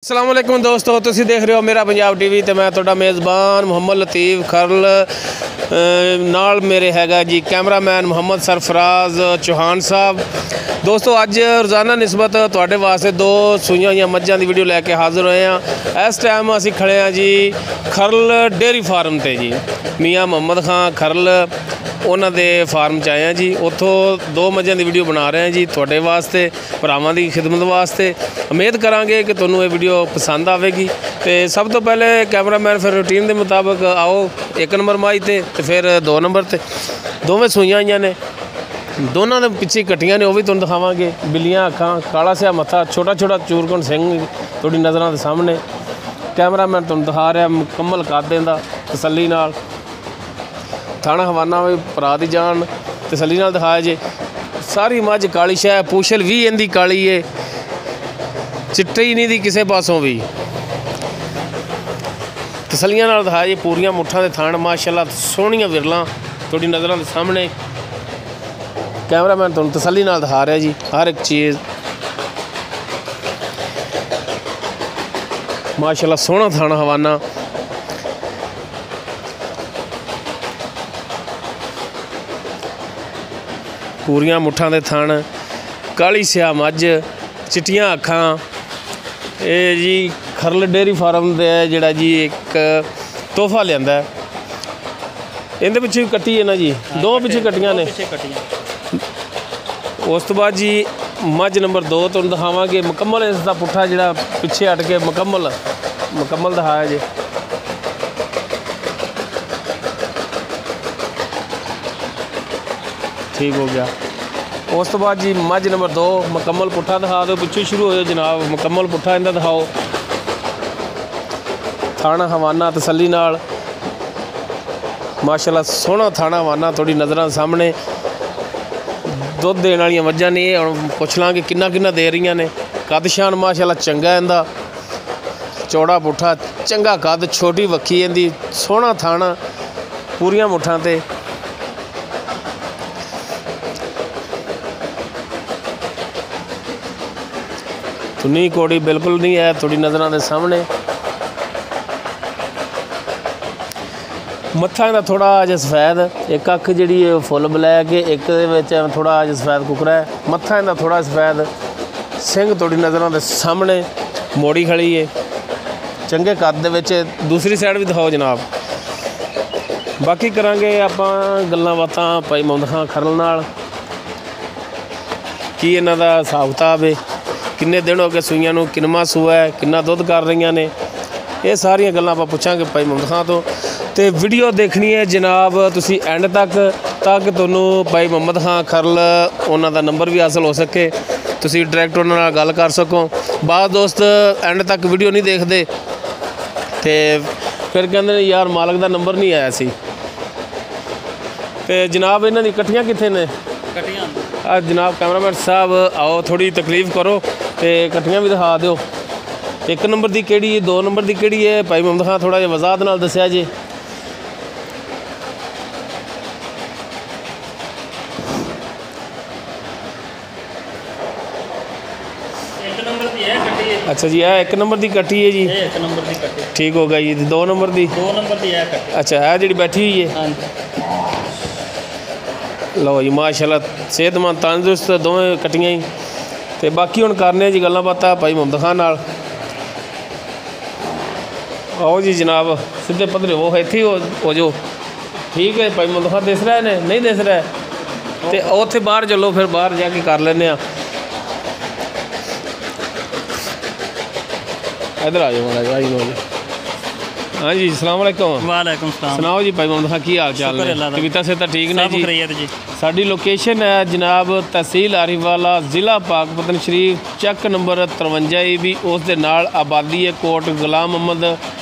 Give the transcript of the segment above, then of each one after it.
अस्सलाम वालेकुम दोस्तों, तुसी देख रहे हो मेरा पंजाब टीवी तो मैं तुहाडा मेज़बान मुहम्मद लतीफ़ खरल नाल मेरे हैगा जी कैमरामैन मुहम्मद सरफराज चौहान साहब। दोस्तों अज रोज़ाना निस्बत तुहाडे वास्ते दो सूइयां हुईयां मज्झां दी वीडियो लैके हाज़र होए हैं। इस टाइम असीं खड़े हैं जी खरल डेयरी फार्म ते जी मियाँ मुहम्मद खां खरल उन्हां दे फार्म च आए हैं जी। उत्थों दो मज्झां दी वीडियो बना रहे हैं जी तुहाडे वास्ते भरावां दी खिदमत वास्ते। उम्मीद करांगे कि तुहानूं ये वीडियो पसंद आवेगी। तो सब तो पहले कैमरामैन फिर रूटीन के मुताबिक आओ एक नंबर माई ते फिर दो नंबर ते दोवें सूइयां आईयां ने, दोनों के पिछे कट्टियां ने, वह भी तुहानूं दिखावांगे। बिल्लियां अखां, काला सिया मत्था, छोटा छोटा चूरकुंड सिंह तुहाडी नज़रां दे सामने। कैमरामैन तुहानूं दिखा रहा मुकम्मल कद इहदा तसल्ली नाल। थाना हवाना भी भरा दी जान तसल्ली नाल दिखाया जे। सारी मझ काली शै, पूछल भी इहदी काली है, चिट्टी नहीं दी किसी पासों भी। तसल्लियां नाल दिखाया जे, पूरियां मुठ्ठां दे थान माशाअल्लाह सोहणियां विरलां तुहाडी नज़रां दे सामने। कैमरामैन तुहानूं तसल्ली नाल दिखा रहा जी हर एक चीज़ माशाअल्लाह सोहना थाना हवाना। पूरियां मुठ्ठां दे थण, काली स्या मझ, चिट्टियां अखां। ये जी खरल डेयरी फार्म दे जिहड़ा जी एक तोहफा लिआंदा है। इहदे पिछे भी कट्टी है ना जी, दो पिछे कट्टियां ने। उस तो बाद जी मझ नंबर 2 तुहानूं दिखावांगे मुकम्मल इसका पुट्ठा जिहड़ा पिछे हट के मुकम्मल दिखाया जी। ठीक हो गया। उस तो बाद जी मझ नंबर 2 मुकम्मल पुट्ठा दिखा दो, पिछू शुरू हो जनाब मुकम्मल पुट्ठा इहदा दिखाओ। थाना हवाना तसल्ली नाल माशाअल्लाह सोहना थाना हवाना तुहाडी नज़रां सामने। दुध देने वाली मझां ने, हुण पुछ लांगे किन्ना किन्ना दे रही ने। कद शान माशाअल्लाह चंगा इहदा, चौड़ा पुट्ठा चंगा कद, छोटी वक्खी इहदी, सोहना थाना, पूरियां मुट्ठां ते। तुन्नी कोड़ी बिल्कुल नहीं है तुहाडी नज़रां दे सामने। मत्था इहदा थोड़ा अज सफैद, एक अख जिहड़ी फुल ब्लैक है, एक दे विच थोड़ा अज सफैद कुकरा है। मत्था इहदा थोड़ा सफैद, सिंह तुहाडी नज़रां दे सामने, मोड़ी खड़ी है चंगे कद दे विच। दूसरी साइड भी दिखाओ जनाब। बाकी करांगे आपां गल्लां बातां भाई मुहम्मद खां खरल नाल की इन्हां दा हिसाब किताब है, किन्ने दिन हो गए सूइयां नूं, किन्नवां सूआ है, किन्ना दुध कर रही ने। ये सारियां गल्लां आपां पुछांगे भाई मुहम्मद खां तो। तो वीडियो देखनी है जनाब तुसी एंड तक, ताकि तुहानूं भाई मुहम्मद खां खरल उन्हां दा नंबर भी हासिल हो सके, तुसी डायरैक्ट उन्हां नाल गल कर सको। बाद दोस्त एंड तक वीडियो नहीं देखते तो फिर कहंदे ने यार मालक दा नंबर नहीं आया सी। तो जनाब इन्हां दी कट्टियां कित्थे ने? कट्टियां जनाब कैमरामैन साहब आओ, थोड़ी तकलीफ करो तो कट्टियां भी दिखा दो। एक नंबर की किहड़ी है, 2 नंबर की किहड़ी है, भाई मुहम्मद खां थोड़ा जिहा वज़ाहत नाल दस्सिया जी। अच्छा जी, यह 1 नंबर की कट्टी है जी। 1 नंबर की कट्टी ठीक हो गया जी। 2 नंबर की? 2 नंबर की है कट्टी। अच्छा है जी बैठी हुई है। लो जी माशाअल्लाह सेहतमंद तंदुरुस्त दोवें कट्टियां ही। तो बाकी हुण करने जी गल्लां बातां भाई मुहम्मद खां नाल। आओ जी जनाब सीधे पधरे वो इत्थे हो जो। ठीक है भाई मुहम्मद खां दिस रहा है ने? नहीं दिस रहा है तो उत्थे बाहर चलो, फिर बाहर जाके कर लेने। इधर आ जाओ माड़ा जी। हाँ जी अस्सलाम वालेकुम। वालेकुम सलाम। सुनाओ जी भाई मुहम्मद खां की हाल चाल ने? कविता से तो ठीक ने जी। साडी लोकेशन है जनाब तहसील आरिफवाला, ज़िला पाकपतन शरीफ, चक नंबर 53 भी उस दे नाल आबादी है कोट गुलाम मुहम्मद।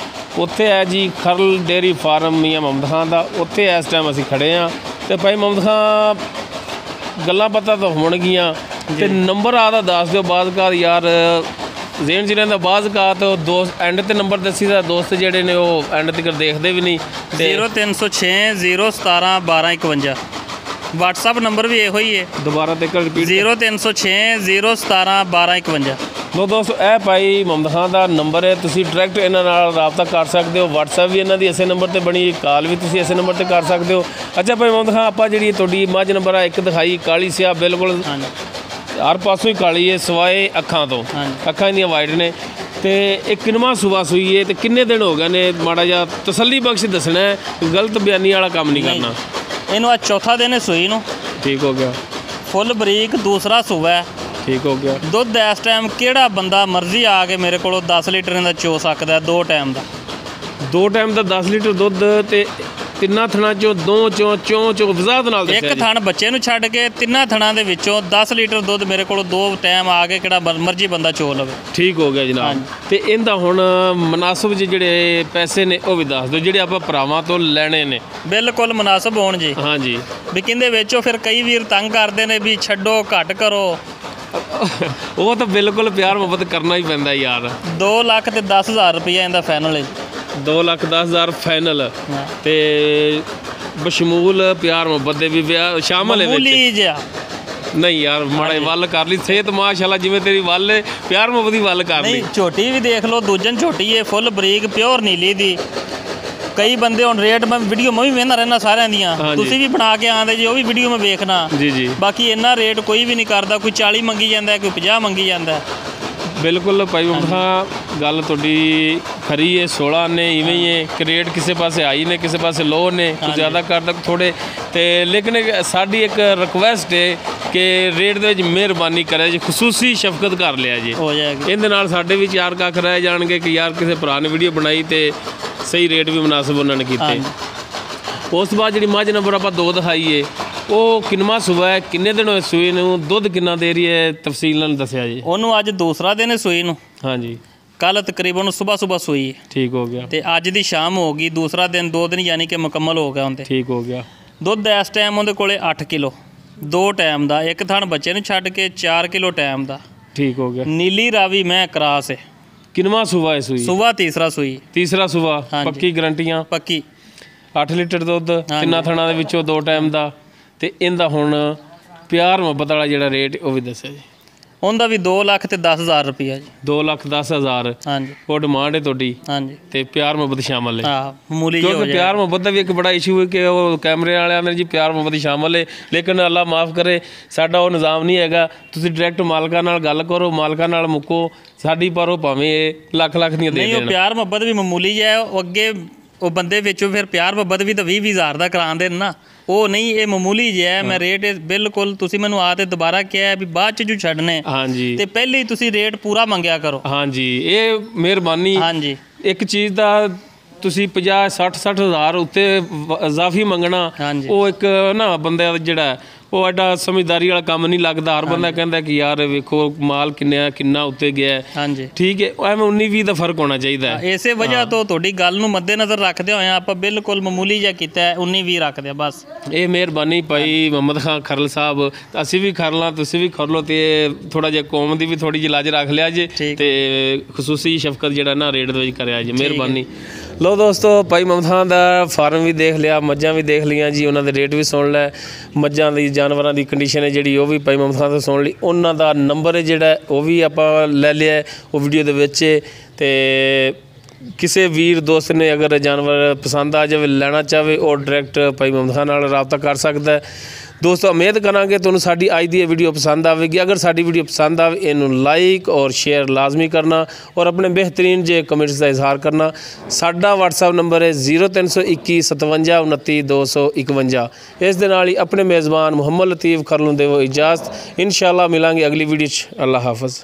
उत्थे है जी खरल डेयरी फार्म मियाँ मुहम्मद खां दा। उत्थे इस टाइम असीं खड़े हाँ। तो भाई मुहम्मद खां गल्लां पता तो होणगियां ते नंबर आदा दस दिओ बाद का यार जेन च रहिंदा बाज़ का तो दोस्त एंड ते नंबर दसी दा दोस्त जेहड़े ने वो एंड तक देखते भी नहीं। 0306 017 1251 व्हाट्सअप नंबर भी यो ही है। दोबारा तक रिपीट। 0306 017 1251। ਲੋ ਦੋਸਤੋ ਇਹ ਭਾਈ ਮੁਹੰਮਦ ਖਾਨ ਦਾ ਨੰਬਰ ਹੈ, ਤੁਸੀਂ ਡਾਇਰੈਕਟ ਇਹਨਾਂ ਨਾਲ ਰਾਬਤਾ ਕਰ ਸਕਦੇ ਹੋ। WhatsApp ਵੀ ਇਹਨਾਂ ਦੀ ਇਸੇ ਨੰਬਰ ਤੇ ਬਣੀ, ਕਾਲ ਵੀ ਤੁਸੀਂ ਇਸੇ ਨੰਬਰ ਤੇ ਕਰ ਸਕਦੇ ਹੋ। ਅੱਛਾ ਭਾਈ ਮੁਹੰਮਦ ਖਾਨ, ਆਪਾਂ ਜਿਹੜੀ ਤੁਹਾਡੀ ਮੱਝ ਨੰਬਰ ਆ ਇੱਕ ਦਿਖਾਈ ਕਾਲੀ ਸਿਆ ਬਿਲਕੁਲ ਹਰ ਪਾਸੋਂ ਹੀ ਕਾਲੀ ਹੈ ਸਵਾਏ ਅੱਖਾਂ ਤੋਂ, ਅੱਖਾਂ ਇਹਦੀਆਂ ਵਾਈਟ ਨੇ, ਤੇ ਇਹ ਕਿੰਨਵਾਂ ਸੂਆ ਸੂਈ ਹੈ ਤੇ ਕਿੰਨੇ ਦਿਨ ਹੋ ਗਏ ਨੇ? ਮਾੜਾ ਜਿਹਾ ਤਸੱਲੀ ਬਖਸ਼ ਦੱਸਣਾ ਹੈ, ਗਲਤ ਬਿਆਨੀ ਵਾਲਾ ਕੰਮ ਨਹੀਂ ਕਰਨਾ। ਇਹਨੂੰ ਅੱਜ ਚੌਥਾ ਦਿਨ ਹੈ ਸੂਈ ਨੂੰ। ਠੀਕ ਹੋ ਗਿਆ। ਫੁੱਲ ਬਰੀਕ ਦੂਸਰਾ ਸੂਆ ਹੈ। ਠੀਕ ਹੋ ਗਿਆ। ਦੁੱਧ ਇਸ ਟਾਈਮ ਕਿਹੜਾ ਬੰਦਾ ਮਰਜ਼ੀ ਆ ਕੇ ਮੇਰੇ ਕੋਲੋਂ 10 ਲੀਟਰ ਦਾ ਚੋ ਸਕਦਾ, 2 ਟਾਈਮ ਦਾ। 2 ਟਾਈਮ ਦਾ 10 ਲੀਟਰ ਦੁੱਧ ਤੇ ਤਿੰਨਾਂ ਥਣਾਂ ਚੋਂ ਚੋਂ ਵਜ਼ਾਹਤ ਨਾਲ ਦੱਸਿਆ ਇੱਕ ਥਣ ਬੱਚੇ ਨੂੰ ਛੱਡ ਕੇ ਤਿੰਨਾਂ ਥਣਾਂ ਦੇ ਵਿੱਚੋਂ 10 ਲੀਟਰ ਦੁੱਧ ਮੇਰੇ ਕੋਲ 2 ਟਾਈਮ ਆ ਕੇ ਕਿਹੜਾ ਮਰਜ਼ੀ ਬੰਦਾ ਚੋ ਲਵੇ। ਠੀਕ ਹੋ ਗਿਆ ਜਨਾਬ। ਤੇ ਇਹਦਾ ਹੁਣ ਮੁਨਾਸਬ ਜਿਹੜੇ ਪੈਸੇ ਨੇ ਉਹ ਵੀ ਦੱਸ ਦਿਓ ਜਿਹੜੇ ਆਪਾਂ ਭਰਾਵਾਂ ਤੋਂ ਲੈਣੇ ਨੇ। ਬਿਲਕੁਲ ਮੁਨਾਸਬ ਹੋਣ ਜੀ। ਹਾਂਜੀ। ਵੀ ਕਹਿੰਦੇ ਵਿੱਚੋਂ ਫਿਰ ਕਈ ਵੀਰ ਤੰਗ ਕਰਦੇ ਨੇ ਵੀ ਛੱਡੋ ਘੱਟ ਕਰੋ। ਉਹ ਤਾਂ ਬਿਲਕੁਲ ਪਿਆਰ ਮੁਹੱਬਤ ਕਰਨਾ ਹੀ ਪੈਂਦਾ ਯਾਰ। 2,10,000 ਰੁਪਈਆ ਇਹਦਾ ਫਾਈਨਲ ਹੈ। 2,10,000 ਫਾਈਨਲ ਤੇ ਬਸ਼ਮੂਲ ਪਿਆਰ ਮੁਹੱਬਤ ਦੇ ਵੀ ਵਿਆਹ ਸ਼ਾਮਲ ਹੈ ਵਿੱਚ? ਨਹੀਂ ਯਾਰ ਮਾੜੇ ਵੱਲ ਕਰ ਲਈ, ਸਿਹਤ ਮਾਸ਼ਾਅੱਲਾ ਜਿਵੇਂ ਤੇਰੀ ਵੱਲ ਹੈ, ਪਿਆਰ ਮੁਹੱਬਤ ਦੀ ਵੱਲ ਕਰ ਲਈ। ਨਹੀਂ ਝੋਟੀ ਵੀ ਦੇਖ ਲਓ, ਦੂਜਨ ਝੋਟੀ ਹੈ ਫੁੱਲ ਬਰੀਕ ਪਿਓਰ ਨੀਲੀ ਦੀ। ਕਈ ਬੰਦੇ ਹੁਣ ਰੇਟ ਮੈਂ ਵੀਡੀਓ ਮੈਂ ਵੀ ਵੇਖਦਾ ਰਹਿਣਾ ਸਾਰਿਆਂ ਦੀਆਂ, ਤੁਸੀਂ ਵੀ ਬਣਾ ਕੇ ਆਉਂਦੇ ਜੀ, ਉਹ ਵੀ ਵੀਡੀਓ ਮੈਂ ਵੇਖਣਾ ਜੀ। ਬਾਕੀ ਇੰਨਾ ਰੇਟ ਕੋਈ ਵੀ ਨਹੀਂ ਕਰਦਾ, ਕੋਈ 40 ਮੰਗੀ ਜਾਂਦਾ, ਕੋਈ 50 ਮੰਗੀ ਜਾਂਦਾ। ਬਿਲਕੁਲ ਭਾਈ ਮੁਹੰਮਦ, ਗੱਲ ਤੁਹਾਡੀ ਖਰੀ ਹੈ। 16 ਨੇ ਇਵੇਂ ਹੀ ਹੈ ਕਿ ਰੇਟ ਕਿਸੇ ਪਾਸੇ ਹਾਈ ਨੇ ਕਿਸੇ ਪਾਸੇ ਲੋ ਨੇ, ਕੋਈ ਜ਼ਿਆਦਾ ਕਰਦਾ ਥੋੜ੍ਹੇ। ਤੇ ਲੇਕਿਨ ਸਾਡੀ ਇੱਕ ਰਿਕੁਐਸਟ ਹੈ ਕਿ ਰੇਟ ਦੇ ਵਿੱਚ ਮਿਹਰਬਾਨੀ ਕਰਿਆ ਜੀ, ਖਸੂਸੀ ਸ਼ਫਕਤ ਕਰ ਲਿਆ ਜੀ, ਹੋ ਜਾਏਗੀ। ਇਹਦੇ ਨਾਲ ਸਾਡੇ ਵੀ 4 ਕੱਖ ਰਹਿ ਜਾਣਗੇ ਕਿ ਯਾਰ ਕਿਸੇ ਭਰਾ ਨੇ ਵੀਡੀਓ ਬਣਾਈ ਤੇ ਸਹੀ ਰੇਟ ਵੀ ਮੁਨਾਸਬ ਉਹਨਾਂ ਨੇ ਕੀਤੇ। ਉਸ ਤੋਂ ਬਾਅਦ ਜਿਹੜੀ ਮੱਝ ਨੰਬਰ ਆਪਾਂ 2 ਦਿਖਾਈਏ, ਉਹ ਕਿੰਨਵਾਂ ਸੂਆ ਹੈ, ਕਿੰਨੇ ਦਿਨ ਹੋਏ ਸੂਈ ਨੂੰ, ਦੁੱਧ ਕਿੰਨਾ ਦੇ ਰਹੀ ਹੈ, ਤਫਸੀਲ ਨਾਲ ਦੱਸਿਆ ਜੀ। ਉਹਨੂੰ ਅੱਜ ਦੂਸਰਾ ਦਿਨ ਹੈ ਸੂਈ ਨੂੰ। ਹਾਂਜੀ। ਕੱਲ ਤਕਰੀਬਨ ਸਵੇਰ ਸੂਈ ਹੈ। ਠੀਕ ਹੋ ਗਿਆ। ਤੇ ਅੱਜ ਦੀ ਸ਼ਾਮ ਹੋ ਗਈ, ਦੂਸਰਾ ਦਿਨ 2 ਦਿਨ ਯਾਨੀ ਕਿ ਮੁਕੰਮਲ ਹੋ ਗਿਆ ਉਹਦੇ। ਠੀਕ ਹੋ ਗਿਆ। ਦੁੱਧ ਇਸ ਟਾਈਮ ਉਹਦੇ ਕੋਲੇ 8 ਕਿਲੋ 2 ਟਾਈਮ ਦਾ, ਇੱਕ ਥਣ ਬੱਚੇ ਨੂੰ ਛੱਡ ਕੇ 4 ਕਿਲੋ ਟਾਈਮ ਦਾ। ਠੀਕ ਹੋ ਗਿਆ। ਨੀਲੀ ਰਾਵੀ ਮੈਂ ਕਰਾਸ ਹੈ। ਕਿੰਨਵਾਂ ਸੂਆ ਹੈ ਸੂਈ? ਸੂਆ ਤੀਸਰਾ ਸੂਈ। ਤੀਸਰਾ ਸੂਆ। ਪੱਕੀ ਗਰੰਟੀਆਂ? ਪੱਕੀ। 8 ਲੀਟਰ ਦੁੱਧ ਤਿੰਨਾਂ ਥਣਾਂ ਦੇ ਵਿੱਚੋਂ 2 ਟਾਈਮ ਦਾ। ਤੇ ਇਹਦਾ ਹੁਣ ਪਿਆਰ ਮੁਹੱਬਤ ਵਾਲਾ ਜਿਹੜਾ ਰੇਟ ਉਹ ਵੀ ਦੱਸਿਆ ਜੀ। ਉਹਦਾ ਵੀ 2,10,000 ਰੁਪਈਆ ਜੀ। 2,10,000। ਹਾਂਜੀ। ਉਹ ਡਿਮਾਂਡ ਹੈ ਤੁਹਾਡੀ? ਹਾਂਜੀ। ਤੇ ਪਿਆਰ ਮੁਹੱਬਤ ਸ਼ਾਮਲ ਹੈ? ਹਾਂ, ਮਾਮੂਲੀ ਕਿਉਂਕਿ ਪਿਆਰ ਮੁਹੱਬਤ ਦਾ ਵੀ ਇੱਕ ਬੜਾ ਇਸ਼ੂ ਹੈ ਕਿ ਉਹ ਕੈਮਰੇ ਵਾਲਿਆਂ ਨੇ ਜੀ ਪਿਆਰ ਮੁਹੱਬਤ ਸ਼ਾਮਲ ਹੈ, ਲੇਕਿਨ ਅੱਲਾ ਮਾਫ ਕਰੇ ਸਾਡਾ ਉਹ ਨਿਜ਼ਾਮ ਨਹੀਂ ਹੈਗਾ। ਤੁਸੀਂ ਡਾਇਰੈਕਟ ਮਾਲਕਾਂ ਨਾਲ ਗੱਲ ਕਰੋ, ਮਾਲਕਾਂ ਨਾਲ ਮੁੱਕੋ ਸਾਡੀ, ਪਰ ਉਹ ਭਾਵੇਂ ਲੱਖ ਦੀਆਂ ਦੇ ਦੇਣ। ਨਹੀਂ, ਉਹ ਪਿਆਰ ਮੁਹੱਬਤ ਵੀ ਮਾਮੂਲੀ ਹੈ। ਉਹ ਅੱਗੇ ਉਹ ਬੰਦੇ ਵਿੱਚੋਂ ਫਿਰ ਪਿਆਰ ਮੁਹੱਬਤ ਵੀ ਤਾਂ 20,000 ਦਾ ਕਰਾਉਂਦੇ ਨੇ ਨਾ, ਉਹ ਨਹੀਂ, ਇਹ ਮਾਮੂਲੀ ਜਿਹਾ ਹੈ। ਮੈਂ ਰੇਟ ਬਿਲਕੁਲ, ਤੁਸੀਂ ਮੈਨੂੰ ਆ ਤੇ ਦੁਬਾਰਾ ਕਿਹਾ ਵੀ ਬਾਅਦ ਚ ਜੋ ਛੱਡਨੇ। ਹਾਂਜੀ। ਤੇ ਪਹਿਲੇ ਹੀ ਤੁਸੀਂ ਰੇਟ ਪੂਰਾ ਮੰਗਿਆ ਕਰੋ। ਹਾਂਜੀ, ਇਹ ਮਿਹਰਬਾਨੀ। ਹਾਂਜੀ। ਇੱਕ ਚੀਜ਼ ਦਾ ਤੁਸੀਂ 50-60 ਹਜ਼ਾਰ ਉੱਤੇ ਇਜ਼ਾਫੀ ਮੰਗਣਾ, ਉਹ ਇੱਕ ਨਾ ਬੰਦੇ ਦਾ ਜਿਹੜਾ ਉਹ ਐਡਾ ਸਮਝਦਾਰੀ ਵਾਲਾ ਕੰਮ ਨਹੀਂ ਲੱਗਦਾ। ਹਰ ਬੰਦਾ ਕਹਿੰਦਾ ਕਿ ਯਾਰ ਵੇਖੋ ਮਾਲ ਕਿੰਨਾ ਉੱਤੇ ਗਿਆ। ਹਾਂਜੀ। ਠੀਕ ਹੈ, ਐਵੇਂ 19-20 ਦਾ ਫਰਕ ਹੋਣਾ ਚਾਹੀਦਾ ਹੈ। ਇਸੇ ਵਜ੍ਹਾ ਤੋਂ ਤੁਹਾਡੀ ਗੱਲ ਨੂੰ ਮੱਦੇਨਜ਼ਰ ਰੱਖਦੇ ਹੋਏ ਆਪਾਂ ਬਿਲਕੁਲ ਮਾਮੂਲੀ ਜਿਹਾ ਕੀਤਾ, 19-20 ਰੱਖਦੇ ਬਸ। ਇਹ ਮਿਹਰਬਾਨੀ ਭਾਈ ਮੁਹੰਮਦ ਖਾਨ ਖਰਲ ਸਾਹਿਬ, ਅਸੀਂ ਵੀ ਖਰ ਲਾਂ ਤੁਸੀਂ ਵੀ ਖਰ ਲਓ, ਤੇ ਥੋੜਾ ਜਿਹਾ ਕੌਮ ਦੀ ਵੀ ਥੋੜੀ ਜਿਹੀ ਲਾਜ ਰੱਖ ਲਿਆ ਜੇ, ਤੇ ਖਸੂਸੀ ਸ਼ਫਕਤ ਜਿਹੜਾ ਨਾ ਰੇਟ ਦੇ ਵਿੱਚ ਕਰਿਆ ਜੇ, ਮਿਹਰਬਾਨੀ। ਲੋ ਦੋਸਤੋ, ਭਾਈ ਮੁਹੰਮਦ ਖਾਨ ਦਾ ਫਾਰਮ ਵੀ ਦੇਖ ਲਿਆ, ਮੱਝਾਂ ਵੀ ਦੇਖ ਲਈਆਂ ਜੀ, ਉਹਨਾਂ ਦੇ ਰੇਟ ਵੀ ਸੁਣ ਲਿਆ, ਮੱਝਾਂ ਦੀ ਜਾਨਵਰਾਂ ਦੀ ਕੰਡੀਸ਼ਨ ਹੈ ਜਿਹੜੀ ਉਹ ਵੀ ਭਾਈ ਮੁਹੰਮਦ ਖਾਨ ਤੋਂ ਸੁਣ ਲਈ। ਉਹਨਾਂ ਦਾ ਨੰਬਰ ਹੈ ਜਿਹੜਾ ਉਹ ਵੀ ਆਪਾਂ ਲੈ ਲਿਆ, ਉਹ ਵੀਡੀਓ ਦੇ ਵਿੱਚ। ਤੇ ਕਿਸੇ ਵੀਰ ਦੋਸਤ ਨੇ ਅਗਰ ਜਾਨਵਰ ਪਸੰਦ ਆ ਜਾਵੇ, ਲੈਣਾ ਚਾਹਵੇ, ਉਹ ਡਾਇਰੈਕਟ ਭਾਈ ਮੁਹੰਮਦ ਖਾਨ ਨਾਲ ਰਾਬਤਾ ਕਰ ਸਕਦਾ ਹੈ। ਦੋਸਤੋ, ਉਮੀਦ ਕਰਾਂਗੇ ਤੁਹਾਨੂੰ ਸਾਡੀ ਅੱਜ ਦੀ ਇਹ ਵੀਡੀਓ ਪਸੰਦ ਆਵੇਗੀ। ਅਗਰ ਸਾਡੀ ਵੀਡੀਓ ਪਸੰਦ ਆਵੇ, ਇਹਨੂੰ ਲਾਈਕ ਔਰ ਸ਼ੇਅਰ ਲਾਜ਼ਮੀ ਕਰਨਾ, ਔਰ ਆਪਣੇ ਬਿਹਤਰੀਨ ਜੇ ਕਮੈਂਟਸ ਦਾ ਇਜ਼ਹਾਰ ਕਰਨਾ। ਸਾਡਾ WhatsApp ਨੰਬਰ ਹੈ 0321 57 29 251। ਇਸ ਦੇ ਨਾਲ ਹੀ ਆਪਣੇ ਮੇਜ਼ਬਾਨ ਮੁਹੰਮਦ ਲਤੀਫ ਖਰਲੂ ਦੇਵੋ ਇਜਾਜ਼ਤ। ਇਨਸ਼ਾਅੱਲਾ ਮਿਲਾਂਗੇ ਅਗਲੀ ਵੀਡੀਓ 'ਚ। ਅੱਲਾ ਹਾਫਿਜ਼।